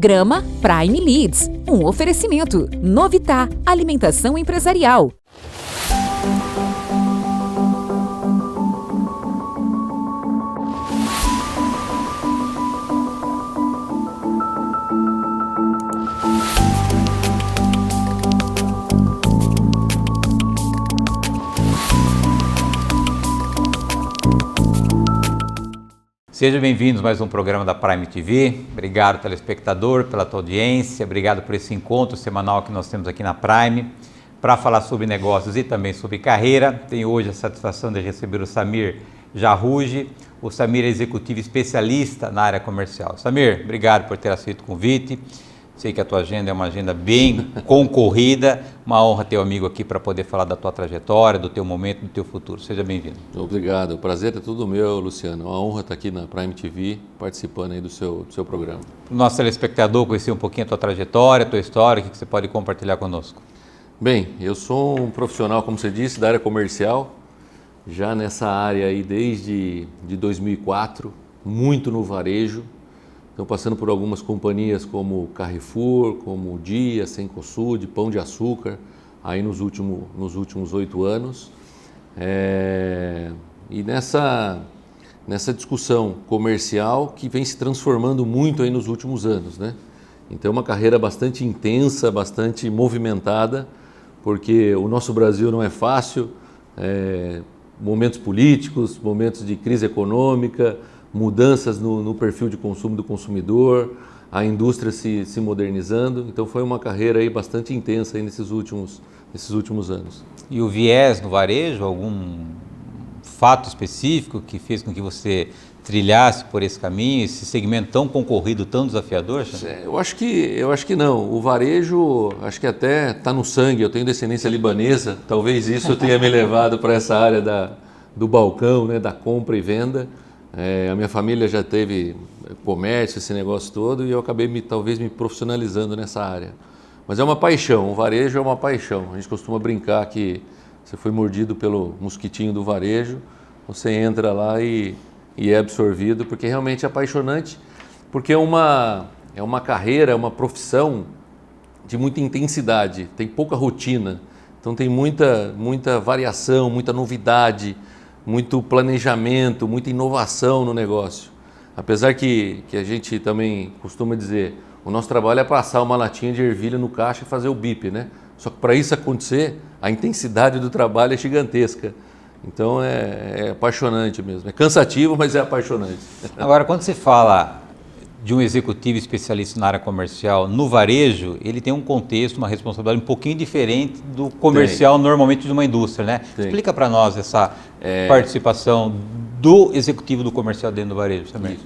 Programa Prime Leads, um oferecimento. Novitá, alimentação empresarial. Sejam bem-vindos a mais um programa da Prime TV. Obrigado, telespectador, pela tua audiência. Obrigado por esse encontro semanal que nós temos aqui na Prime para falar sobre negócios e também sobre carreira. Tenho hoje a satisfação de receber o Samir Jarrugi. O Samir é executivo especialista na área comercial. Samir, obrigado por ter aceito o convite. Sei que a tua agenda é uma agenda bem concorrida. Uma honra ter um amigo aqui para poder falar da tua trajetória, do teu momento, do teu futuro. Seja bem-vindo. Obrigado. O prazer é tudo meu, Luciano. Uma honra estar aqui na Prime TV, participando aí do seu programa. Para o nosso telespectador conhecer um pouquinho a tua trajetória, a tua história, o que você pode compartilhar conosco? Bem, eu sou um profissional, como você disse, da área comercial, já nessa área aí desde 2004, muito no varejo. Então, passando por algumas companhias como Carrefour, como Dia, Cencosud, Pão de Açúcar, aí nos últimos 8 anos. E nessa discussão comercial que vem se transformando muito aí nos últimos anos, né? Então, é uma carreira bastante intensa, bastante movimentada, porque o nosso Brasil não é fácil, momentos políticos, momentos de crise econômica, mudanças no perfil de consumo do consumidor, a indústria se modernizando. Então foi uma carreira aí bastante intensa aí nesses últimos anos. E o viés no varejo, algum fato específico que fez com que você trilhasse por esse caminho, esse segmento tão concorrido, tão desafiador? Eu acho que não. O varejo, acho que até está no sangue. Eu tenho descendência libanesa, talvez isso tenha me levado para essa área do balcão, né, da compra e venda. A minha família já teve comércio, esse negócio todo, e eu acabei talvez me profissionalizando nessa área. Mas é uma paixão, o varejo é uma paixão. A gente costuma brincar que você foi mordido pelo mosquitinho do varejo, você entra lá e é absorvido, porque realmente é apaixonante, porque é uma carreira, é uma profissão de muita intensidade, tem pouca rotina, então tem muita variação, muita novidade, muito planejamento, muita inovação no negócio. Apesar que a gente também costuma dizer, o nosso trabalho é passar uma latinha de ervilha no caixa e fazer o bip, né? Só que para isso acontecer, a intensidade do trabalho é gigantesca. Então é apaixonante mesmo. É cansativo, mas é apaixonante. Agora, quando você fala de um executivo especialista na área comercial no varejo, ele tem um contexto, uma responsabilidade um pouquinho diferente do comercial normalmente de uma indústria, né? Tem. Explica para nós essa participação do executivo do comercial dentro do varejo também.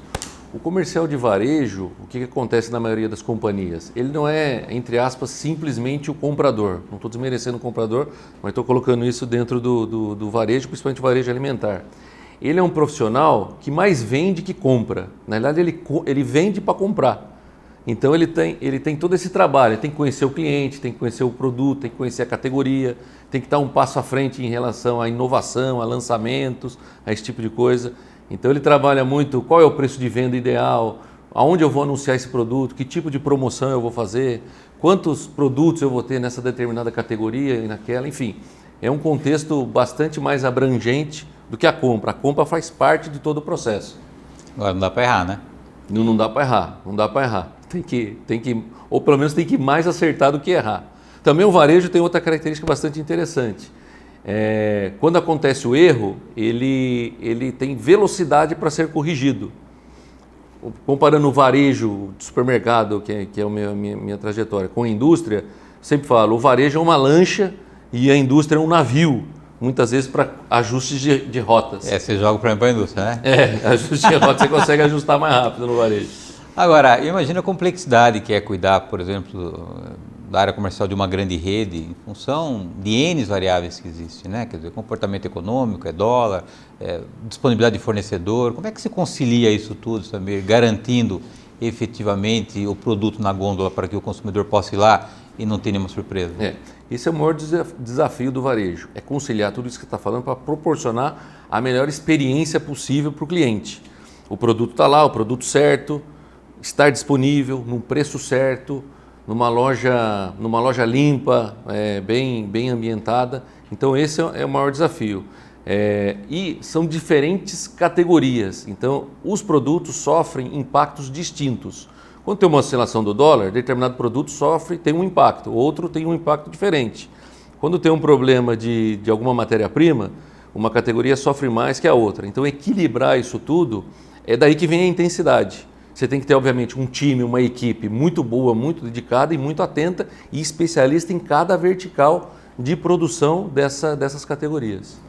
O comercial de varejo, o que acontece na maioria das companhias? Ele não é, entre aspas, simplesmente o comprador. Não estou desmerecendo o comprador, mas estou colocando isso dentro do varejo, principalmente o varejo alimentar. Ele é um profissional que mais vende que compra. Na verdade, ele vende para comprar. Então, ele tem todo esse trabalho. Ele tem que conhecer o cliente, tem que conhecer o produto, tem que conhecer a categoria, tem que estar um passo à frente em relação à inovação, a lançamentos, a esse tipo de coisa. Então, ele trabalha muito qual é o preço de venda ideal, aonde eu vou anunciar esse produto, que tipo de promoção eu vou fazer, quantos produtos eu vou ter nessa determinada categoria e naquela, enfim. É um contexto bastante mais abrangente do que a compra. A compra faz parte de todo o processo. Agora não dá para errar, né? Não dá para errar. Tem que, ou pelo menos tem que mais acertar do que errar. Também o varejo tem outra característica bastante interessante. Quando acontece o erro, ele tem velocidade para ser corrigido. Comparando o varejo de supermercado, que é a minha trajetória, com a indústria, sempre falo, o varejo é uma lancha e a indústria é um navio. Muitas vezes para ajustes de rotas. Você joga para a indústria, né? Ajustes de rotas você consegue ajustar mais rápido no varejo. Agora, imagina a complexidade que é cuidar, por exemplo, da área comercial de uma grande rede, em função de N variáveis que existem, né? Quer dizer, comportamento econômico, dólar, disponibilidade de fornecedor. Como é que se concilia isso tudo, também, garantindo efetivamente o produto na gôndola para que o consumidor possa ir lá e não ter nenhuma surpresa? Esse é o maior desafio do varejo, é conciliar tudo isso que você está falando para proporcionar a melhor experiência possível para o cliente. O produto está lá, o produto certo, estar disponível, num preço certo, numa loja limpa, bem ambientada. Então esse é o maior desafio. E são diferentes categorias, então os produtos sofrem impactos distintos. Quando tem uma oscilação do dólar, determinado produto tem um impacto, outro tem um impacto diferente. Quando tem um problema de alguma matéria-prima, uma categoria sofre mais que a outra. Então equilibrar isso tudo, é daí que vem a intensidade. Você tem que ter, obviamente, um time, uma equipe muito boa, muito dedicada e muito atenta e especialista em cada vertical de produção dessas categorias.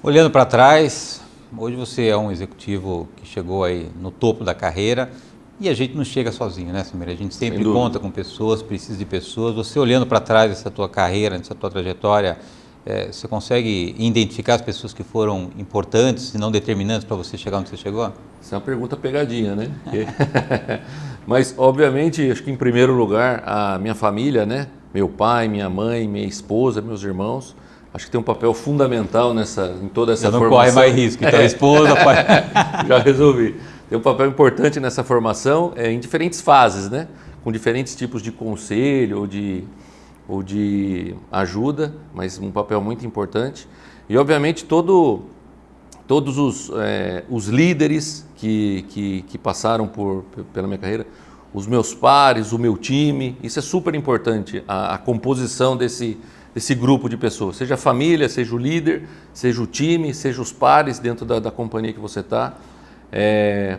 Olhando para trás, hoje você é um executivo que chegou aí no topo da carreira e a gente não chega sozinho, né, Samir? A gente sempre conta com pessoas, precisa de pessoas. Você olhando para trás dessa tua carreira, dessa tua trajetória, você consegue identificar as pessoas que foram importantes e não determinantes para você chegar onde você chegou? Essa é uma pergunta pegadinha, né? Mas, obviamente, acho que em primeiro lugar, a minha família, né? Meu pai, minha mãe, minha esposa, meus irmãos, acho que tem um papel fundamental em toda essa formação. Não corre mais risco, então esposa, pai... Já resolvi. Tem um papel importante nessa formação em diferentes fases, né? Com diferentes tipos de conselho ou de ajuda, mas um papel muito importante. E, obviamente, todos os líderes que passaram pela minha carreira, os meus pares, o meu time, isso é super importante, a composição desse grupo de pessoas, seja a família, seja o líder, seja o time, seja os pares dentro da companhia que você está,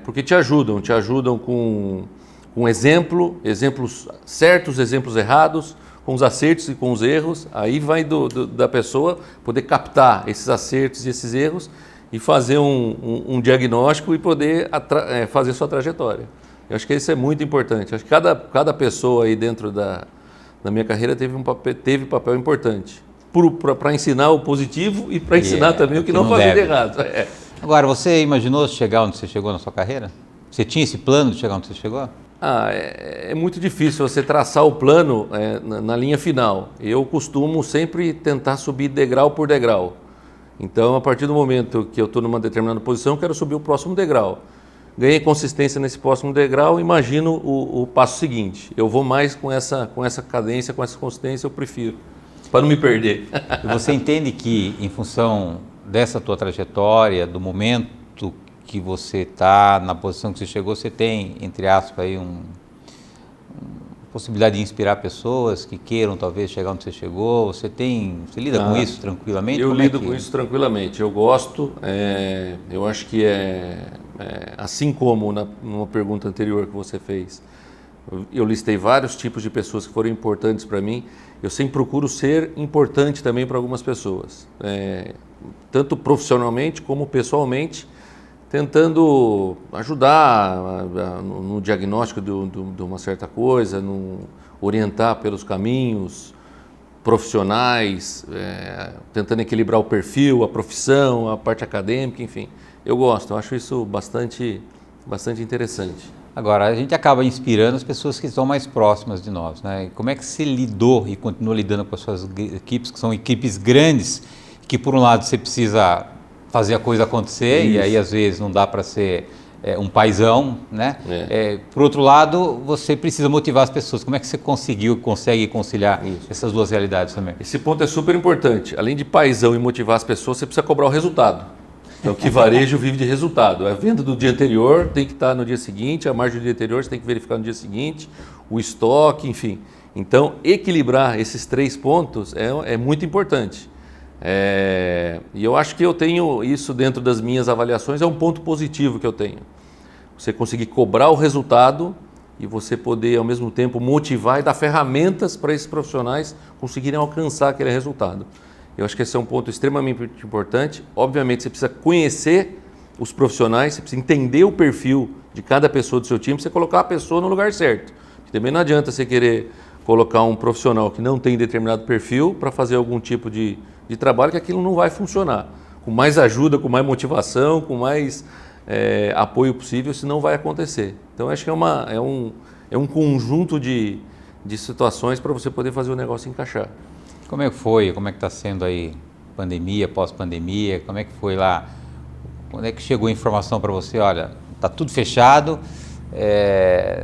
porque te ajudam com exemplos certos, exemplos errados, com os acertos e com os erros. Aí vai da pessoa poder captar esses acertos e esses erros e fazer um diagnóstico e poder fazer sua trajetória. Eu acho que isso é muito importante. Acho que cada pessoa aí dentro da minha carreira teve papel importante para ensinar o positivo e para ensinar também o que não fazer de errado. Agora, você imaginou chegar onde você chegou na sua carreira? Você tinha esse plano de chegar onde você chegou? É muito difícil você traçar o plano na linha final. Eu costumo sempre tentar subir degrau por degrau. Então, a partir do momento que eu estou numa determinada posição, eu quero subir o próximo degrau. Ganhei consistência nesse próximo degrau, imagino o passo seguinte. Eu vou mais com essa cadência, com essa consistência, eu prefiro, para não me perder. E você entende que, em função dessa tua trajetória, do momento que você está, na posição que você chegou, você tem, entre aspas, aí possibilidade de inspirar pessoas que queiram talvez chegar onde você chegou? Você lida com isso tranquilamente? Eu lido com isso tranquilamente. Eu gosto, eu acho que assim como numa pergunta anterior que você fez, eu listei vários tipos de pessoas que foram importantes para mim. Eu sempre procuro ser importante também para algumas pessoas, tanto profissionalmente como pessoalmente, tentando ajudar no diagnóstico de uma certa coisa, orientar pelos caminhos profissionais, tentando equilibrar o perfil, a profissão, a parte acadêmica, enfim. Eu acho isso bastante interessante. Agora, a gente acaba inspirando as pessoas que estão mais próximas de nós, né? E como é que você lidou e continua lidando com as suas equipes, que são equipes grandes, que por um lado você precisa fazer a coisa acontecer, isso. E aí às vezes não dá para ser um paizão, né? Por outro lado, você precisa motivar as pessoas. Como é que você consegue conciliar essas duas realidades também? Esse ponto é super importante. Além de paizão e motivar as pessoas, você precisa cobrar o resultado. Então, que varejo vive de resultado. A venda do dia anterior tem que estar no dia seguinte, a margem do dia anterior você tem que verificar no dia seguinte, o estoque, enfim. Então, equilibrar esses 3 pontos é muito importante. E eu acho que eu tenho isso dentro das minhas avaliações, é um ponto positivo que eu tenho. Você conseguir cobrar o resultado e você poder, ao mesmo tempo, motivar e dar ferramentas para esses profissionais conseguirem alcançar aquele resultado. Eu acho que esse é um ponto extremamente importante. Obviamente, você precisa conhecer os profissionais, você precisa entender o perfil de cada pessoa do seu time, para você colocar a pessoa no lugar certo. Porque também não adianta você querer colocar um profissional que não tem determinado perfil para fazer algum tipo de trabalho, que aquilo não vai funcionar. Com mais ajuda, com mais motivação, com mais apoio possível, isso não vai acontecer. Então, acho que é um conjunto de situações para você poder fazer o negócio encaixar. Como é que foi? Como é que está sendo aí pandemia, pós-pandemia? Como é que foi lá? Quando é que chegou a informação para você? Olha, está tudo fechado,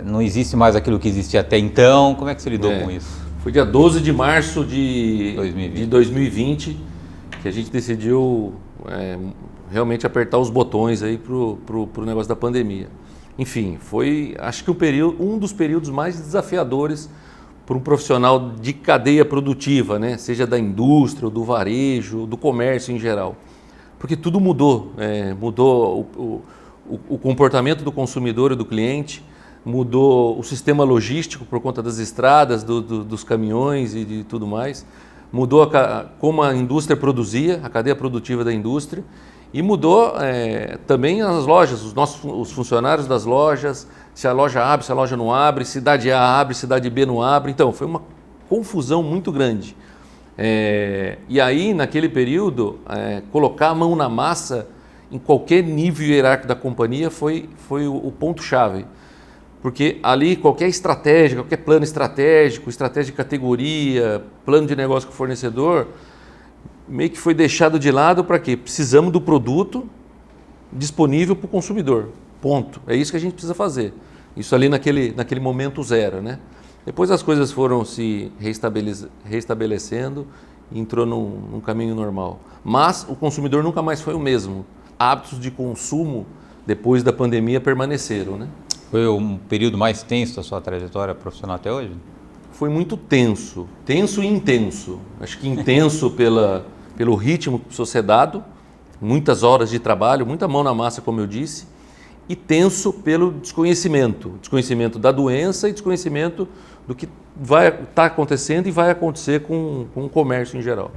não existe mais aquilo que existia até então. Como é que você lidou com isso? Foi dia 12 de março de 2020. 2020 que a gente decidiu realmente apertar os botões aí pro negócio da pandemia. Enfim, foi, acho que um dos períodos mais desafiadores para um profissional de cadeia produtiva, né? Seja da indústria, ou do varejo, do comércio em geral. Porque tudo mudou, mudou o comportamento do consumidor e do cliente, mudou o sistema logístico por conta das estradas, dos caminhões e de tudo mais, mudou como a indústria produzia, a cadeia produtiva da indústria, e mudou também as lojas, os funcionários das lojas, se a loja abre, se a loja não abre, cidade A abre, cidade B não abre. Então, foi uma confusão muito grande. E aí, naquele período, colocar a mão na massa em qualquer nível hierárquico da companhia foi o ponto-chave. Porque ali qualquer estratégia, qualquer plano estratégico, estratégia de categoria, plano de negócio com o fornecedor, meio que foi deixado de lado para quê? Precisamos do produto disponível para o consumidor. Ponto. É isso que a gente precisa fazer. Isso ali naquele momento zero, né? Depois as coisas foram se restabelecendo e entrou num caminho normal. Mas o consumidor nunca mais foi o mesmo. Hábitos de consumo depois da pandemia permaneceram, né? Foi um período mais tenso da sua trajetória profissional até hoje? Foi muito tenso. Tenso e intenso. Acho que intenso pelo ritmo que precisou ser dado, muitas horas de trabalho, muita mão na massa, como eu disse, e tenso pelo desconhecimento da doença e desconhecimento do que vai estar acontecendo e vai acontecer com o comércio em geral.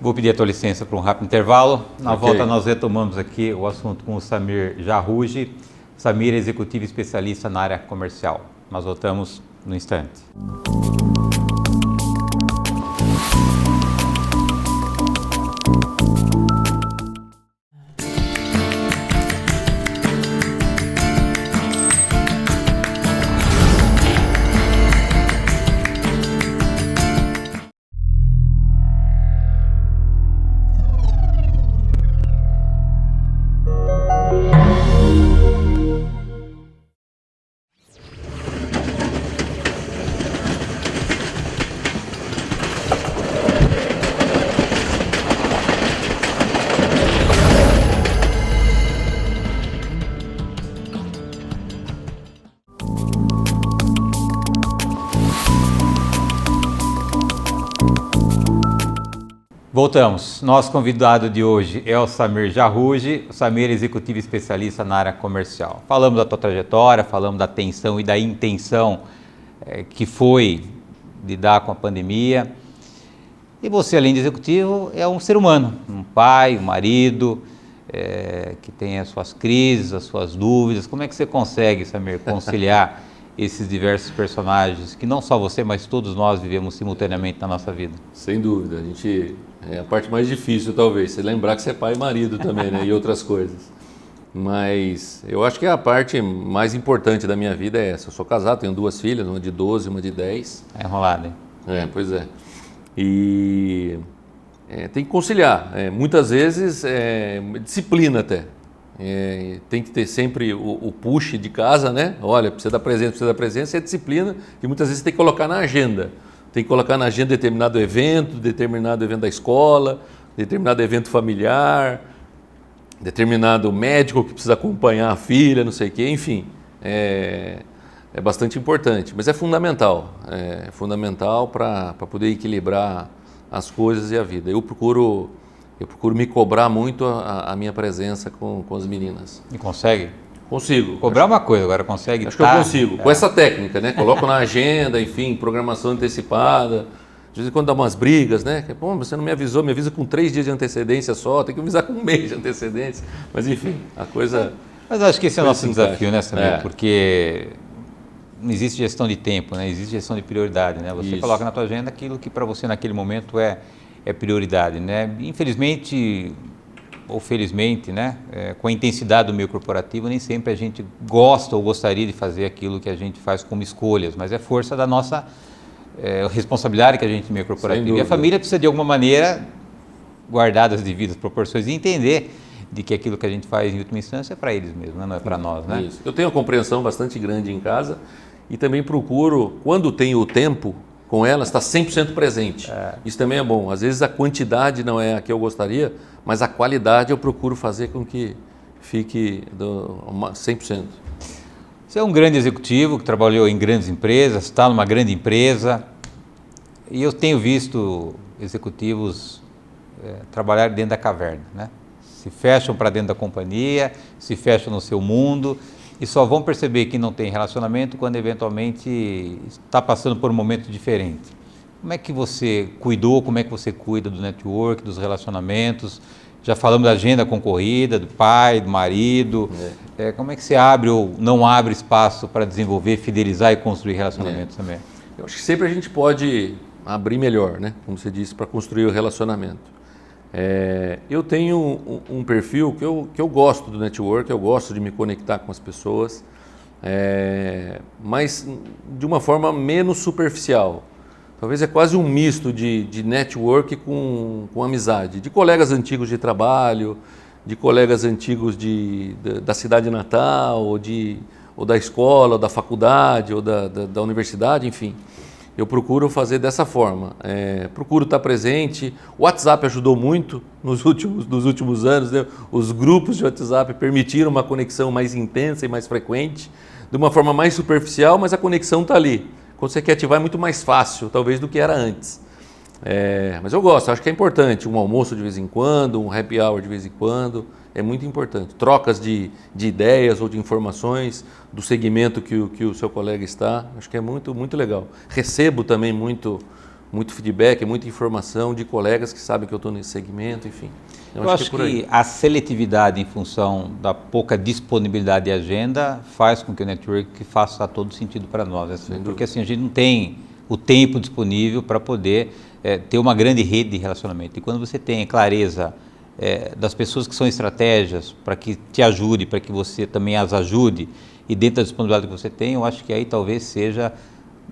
Vou pedir a tua licença para um rápido intervalo. Na volta nós retomamos aqui o assunto com o Samir Jarrugi. Samir é executivo especialista na área comercial. Nós voltamos no instante. Voltamos. Nosso convidado de hoje é o Samir Jarrugi. O Samir é executivo especialista na área comercial. Falamos da tua trajetória, falamos da tensão e da intenção que foi lidar com a pandemia. E você, além de executivo, é um ser humano, um pai, um marido, que tem as suas crises, as suas dúvidas. Como é que você consegue, Samir, conciliar esses diversos personagens que não só você, mas todos nós vivemos simultaneamente na nossa vida? Sem dúvida, é a parte mais difícil talvez, você lembrar que você é pai e marido também, né? E outras coisas. Mas eu acho que a parte mais importante da minha vida é essa. Eu sou casado, tenho 2 filhas, uma de 12 e uma de 10. É enrolado, hein? Pois é. E tem que conciliar. Muitas vezes disciplina até. Tem que ter sempre o push de casa, né? Olha, precisa dar presença, é disciplina e muitas vezes tem que colocar na agenda. Tem que colocar na agenda determinado evento da escola, determinado evento familiar, determinado médico que precisa acompanhar a filha, não sei o quê, enfim. É bastante importante, mas é fundamental para poder equilibrar as coisas e a vida. Eu procuro me cobrar muito a minha presença com as meninas. E consegue? Consigo. Cobrar uma coisa, agora consegue? Acho que eu consigo, com essa técnica, né? Coloco na agenda, enfim, programação antecipada. De vez em quando dá umas brigas, né? Pô, você não me avisou, me avisa com 3 dias de antecedência só, tem que avisar com 1 mês de antecedência. Mas enfim, a coisa... Mas acho que esse é o nosso desafio, né, Samir? Porque não existe gestão de tempo, né? Existe gestão de prioridade, né? Você coloca na tua agenda aquilo que para você naquele momento é prioridade, né? Infelizmente ou felizmente, né? Com a intensidade do meio corporativo, nem sempre a gente gosta ou gostaria de fazer aquilo que a gente faz como escolhas, mas é força da nossa responsabilidade que a gente tem no meio corporativo. E a família precisa de alguma maneira guardar as devidas proporções e entender de que aquilo que a gente faz em última instância é para eles mesmo, né? Não é para nós, né? Isso. Eu tenho uma compreensão bastante grande em casa e também procuro, quando tenho o tempo com elas, estar 100% presente. Isso também é bom. Às vezes a quantidade não é a que eu gostaria, mas a qualidade eu procuro fazer com que fique 100%. Você é um grande executivo que trabalhou em grandes empresas, está numa grande empresa, e eu tenho visto executivos trabalhar dentro da caverna, né? Se fecham para dentro da companhia, se fecham no seu mundo e só vão perceber que não tem relacionamento quando eventualmente está passando por um momento diferente. Como é que você cuidou, como é que você cuida do network, dos relacionamentos? Já falamos da agenda concorrida, do pai, do marido. Como é que você abre ou não abre espaço para desenvolver, fidelizar e construir relacionamentos também? Eu acho que sempre a gente pode abrir melhor, né? Como você disse, para construir o relacionamento. Eu tenho um perfil que eu gosto do network, eu gosto de me conectar com as pessoas, mas de uma forma menos superficial. Talvez é quase um misto de network com amizade, de colegas antigos de trabalho, de colegas antigos da cidade natal, ou da escola, ou da faculdade, ou da universidade, enfim. Eu procuro fazer dessa forma, procuro estar presente. O WhatsApp ajudou muito nos últimos anos, né? Os grupos de WhatsApp permitiram uma conexão mais intensa e mais frequente, de uma forma mais superficial, mas a conexão está ali. Quando você quer ativar é muito mais fácil, talvez, do que era antes. Mas eu gosto, acho que é importante, um almoço de vez em quando, um happy hour de vez em quando, é muito importante. Trocas de ideias ou de informações do segmento que o seu colega está, acho que é muito, muito legal. Recebo também muito feedback, muita informação de colegas que sabem que eu estou nesse segmento, enfim. Eu acho que a seletividade em função da pouca disponibilidade de agenda faz com que o network faça todo sentido para nós. Assim, porque assim, a gente não tem o tempo disponível para poder ter uma grande rede de relacionamento. E quando você tem clareza das pessoas que são estratégias para que te ajude, para que você também as ajude, e dentro da disponibilidade que você tem, eu acho que aí talvez seja,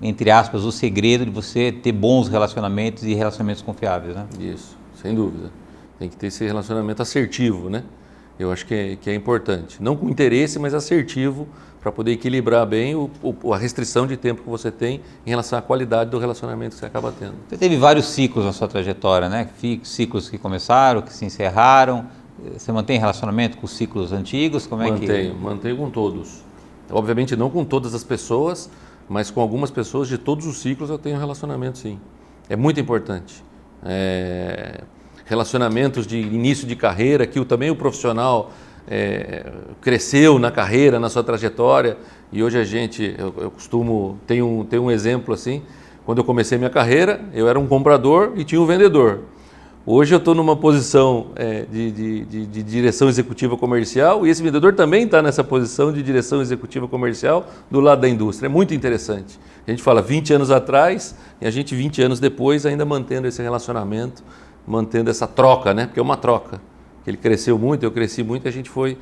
entre aspas, o segredo de você ter bons relacionamentos e relacionamentos confiáveis, né? Isso, sem dúvida. Tem que ter esse relacionamento assertivo, né? Eu acho que é importante. Não com interesse, mas assertivo, para poder equilibrar bem a restrição de tempo que você tem em relação à qualidade do relacionamento que você acaba tendo. Você teve vários ciclos na sua trajetória, né? Ciclos que começaram, que se encerraram. Você mantém relacionamento com os ciclos antigos? Mantenho com todos. Obviamente não com todas as pessoas, mas com algumas pessoas de todos os ciclos eu tenho relacionamento, sim. É muito importante. Relacionamentos de início de carreira, que também o profissional cresceu na carreira, na sua trajetória, e hoje eu costumo, tem um exemplo assim, quando eu comecei minha carreira, eu era um comprador e tinha um vendedor. Hoje eu estou numa posição de direção executiva comercial e esse vendedor também está nessa posição de direção executiva comercial do lado da indústria. É muito interessante. A gente fala 20 anos atrás e a gente 20 anos depois ainda mantendo esse relacionamento, mantendo essa troca, né? Porque é uma troca. Ele cresceu muito, eu cresci muito e a gente foi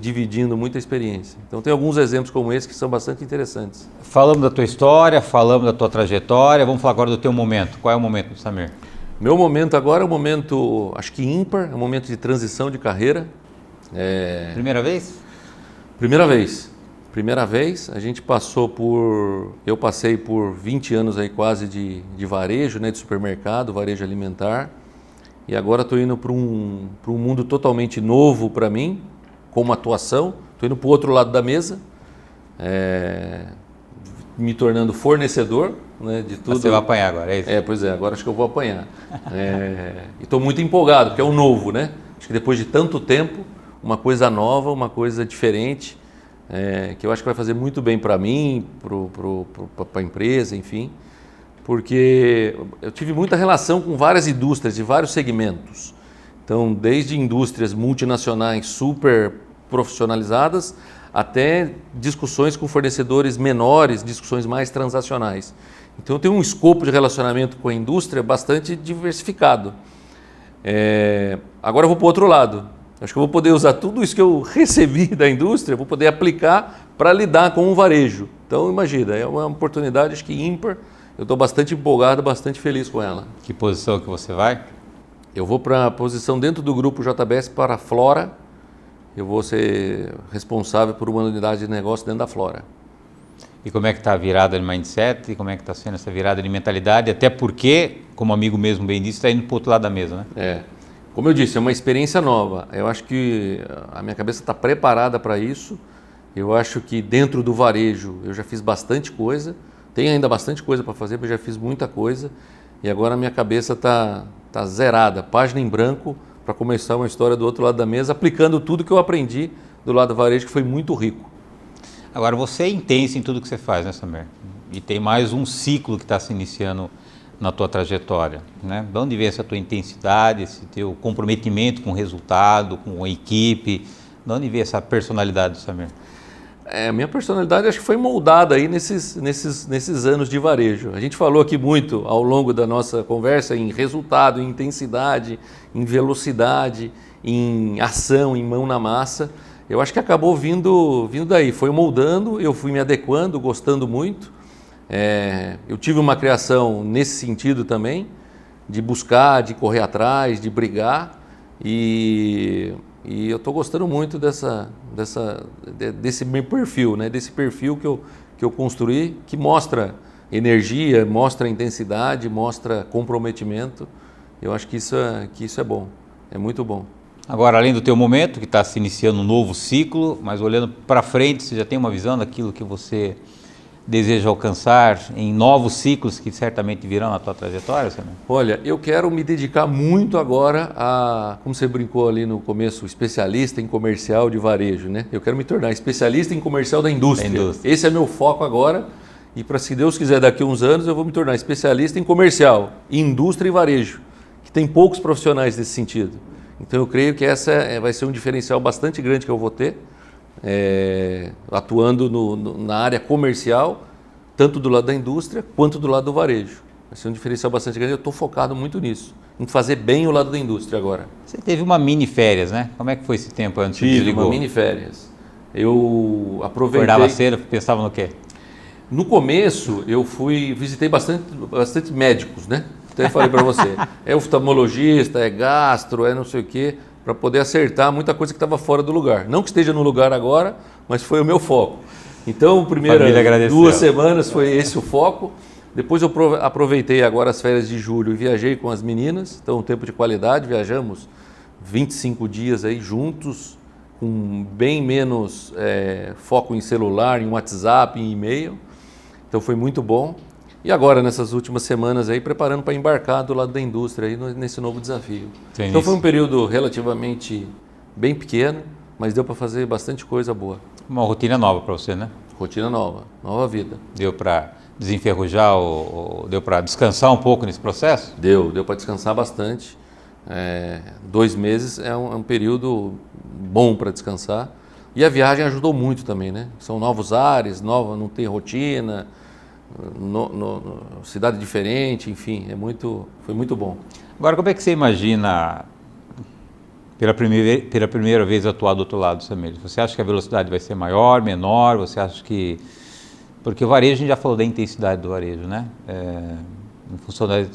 dividindo muita experiência. Então tem alguns exemplos como esse que são bastante interessantes. Falamos da tua história, falamos da tua trajetória, vamos falar agora do teu momento. Qual é o momento, Samir? Meu momento agora é um momento, acho que ímpar, é um momento de transição de carreira. Primeira vez? Primeira vez, a gente eu passei por 20 anos aí quase de varejo, né, de supermercado, varejo alimentar, e agora estou indo para um mundo totalmente novo para mim, como atuação, estou indo para o outro lado da mesa, me tornando fornecedor, né, de tudo. Você vai apanhar agora, é isso? Pois é, agora acho que eu vou apanhar. E estou muito empolgado, porque é o novo, né? Acho que depois de tanto tempo, uma coisa nova, uma coisa diferente, que eu acho que vai fazer muito bem para mim, para a empresa, enfim, porque eu tive muita relação com várias indústrias de vários segmentos. Então, desde indústrias multinacionais super profissionalizadas, até discussões com fornecedores menores, discussões mais transacionais. Então, eu tenho um escopo de relacionamento com a indústria bastante diversificado. Agora eu vou para o outro lado. Acho que eu vou poder usar tudo isso que eu recebi da indústria, vou poder aplicar para lidar com o varejo. Então, imagina, é uma oportunidade, acho que ímpar. Eu estou bastante empolgado, bastante feliz com ela. Que posição que você vai? Eu vou para a posição dentro do grupo JBS para a Flora. Eu vou ser responsável por uma unidade de negócio dentro da Flora. E como é que está a virada de mindset? E como é que está sendo essa virada de mentalidade? Até porque, como o amigo mesmo bem disse, está indo para o outro lado da mesa, né? Como eu disse, é uma experiência nova. Eu acho que a minha cabeça está preparada para isso. Eu acho que dentro do varejo eu já fiz bastante coisa. Tem ainda bastante coisa para fazer, mas eu já fiz muita coisa. E agora a minha cabeça está zerada, página em branco, para começar uma história do outro lado da mesa, aplicando tudo que eu aprendi do lado do varejo, que foi muito rico. Agora, você é intenso em tudo que você faz, né, Samer? E tem mais um ciclo que está se iniciando na tua trajetória, né? De onde vem essa tua intensidade, esse teu comprometimento com o resultado, com a equipe? De onde vem essa personalidade do Samer? Minha personalidade acho que foi moldada aí nesses anos de varejo. A gente falou aqui muito ao longo da nossa conversa em resultado, em intensidade, em velocidade, em ação, em mão na massa. Eu acho que acabou vindo daí, foi moldando, eu fui me adequando, gostando muito. Eu tive uma criação nesse sentido também, de buscar, de correr atrás, de brigar, e eu estou gostando muito desse meu perfil, né? Desse perfil que eu construí, que mostra energia, mostra intensidade, mostra comprometimento. Eu acho que isso é bom, é muito bom. Agora, além do teu momento, que está se iniciando um novo ciclo, mas olhando para frente, você já tem uma visão daquilo que você deseja alcançar em novos ciclos que certamente virão na tua trajetória, Samer? Olha, eu quero me dedicar muito agora a, como você brincou ali no começo, especialista em comercial de varejo, né? Eu quero me tornar especialista em comercial da indústria. Esse é meu foco agora e para, se Deus quiser, daqui a uns anos eu vou me tornar especialista em comercial, indústria e varejo, que tem poucos profissionais nesse sentido. Então eu creio que essa vai ser um diferencial bastante grande que eu vou ter, atuando na área comercial, tanto do lado da indústria quanto do lado do varejo. Vai ser um diferencial bastante grande, eu estou focado muito nisso, em fazer bem o lado da indústria agora. Você teve uma mini férias, né? Como é que foi esse tempo antes de desligou? Uma mini férias. Eu aproveitei... Acordava cedo, pensava no quê? No começo eu visitei bastante médicos, né? Até falei para você, é oftalmologista, é gastro, é não sei o quê, para poder acertar muita coisa que estava fora do lugar. Não que esteja no lugar agora, mas foi o meu foco. Então, primeiras 2 semanas foi esse o foco. Depois eu aproveitei agora as férias de julho e viajei com as meninas. Então, um tempo de qualidade, viajamos 25 dias aí juntos, com bem menos foco em celular, em WhatsApp, em e-mail. Então, foi muito bom. E agora, nessas últimas semanas aí, preparando para embarcar do lado da indústria aí nesse novo desafio. Então foi um período relativamente bem pequeno, mas deu para fazer bastante coisa boa. Uma rotina nova para você, né? Rotina nova, nova vida. Deu para desenferrujar, deu para descansar um pouco nesse processo? Deu para descansar bastante. 2 meses é um período bom para descansar. E a viagem ajudou muito também, né? São novos ares, não tem rotina, cidade diferente, enfim, foi muito bom. Agora, como é que você imagina, pela primeira vez, atuar do outro lado, Samer? Você acha que a velocidade vai ser maior, menor? Você acha que... Porque o varejo, a gente já falou da intensidade do varejo, né? Em função das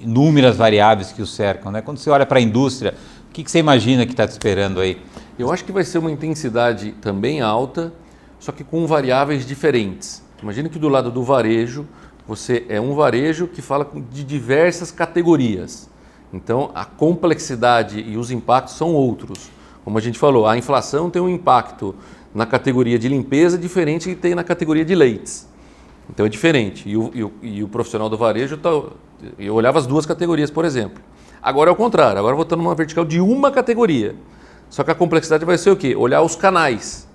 inúmeras variáveis que o cercam, né? Quando você olha para a indústria, o que você imagina que está te esperando aí? Eu acho que vai ser uma intensidade também alta, só que com variáveis diferentes. Imagina que do lado do varejo, você é um varejo que fala de diversas categorias. Então, a complexidade e os impactos são outros. Como a gente falou, a inflação tem um impacto na categoria de limpeza diferente que tem na categoria de leites. Então, é diferente. E o profissional do varejo, eu olhava as 2 categorias, por exemplo. Agora é o contrário. Agora eu vou estar numa vertical de uma categoria. Só que a complexidade vai ser o quê? Olhar os canais.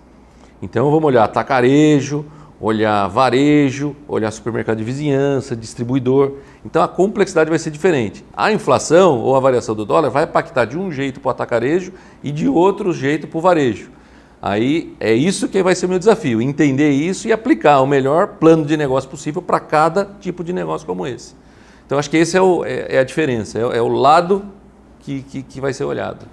Então, vamos olhar atacarejo, olhar varejo, olhar supermercado de vizinhança, distribuidor. Então a complexidade vai ser diferente. A inflação ou a variação do dólar vai impactar de um jeito para o atacarejo e de outro jeito para o varejo. Aí é isso que vai ser o meu desafio, entender isso e aplicar o melhor plano de negócio possível para cada tipo de negócio como esse. Então acho que esse é a diferença, é o lado que vai ser olhado.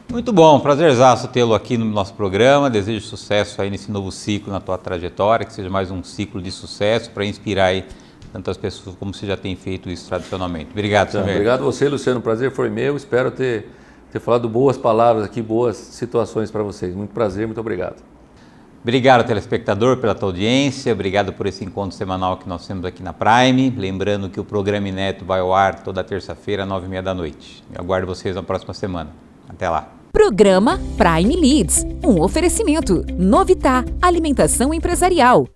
Muito bom, prazerzaço tê-lo aqui no nosso programa, desejo sucesso aí nesse novo ciclo na tua trajetória, que seja mais um ciclo de sucesso para inspirar aí tantas pessoas como você já tem feito isso tradicionalmente. Obrigado, Então, Samir. obrigado a você, Luciano. O prazer foi meu. Espero ter falado boas palavras aqui, boas situações para vocês. Muito prazer, muito obrigado. Obrigado, telespectador, pela tua audiência. Obrigado por esse encontro semanal que nós temos aqui na Prime. Lembrando que o programa Inédito vai ao ar toda terça-feira, 9h30 da noite. Eu aguardo vocês na próxima semana. Até lá. Programa Prime Leads, um oferecimento Novitá, alimentação empresarial.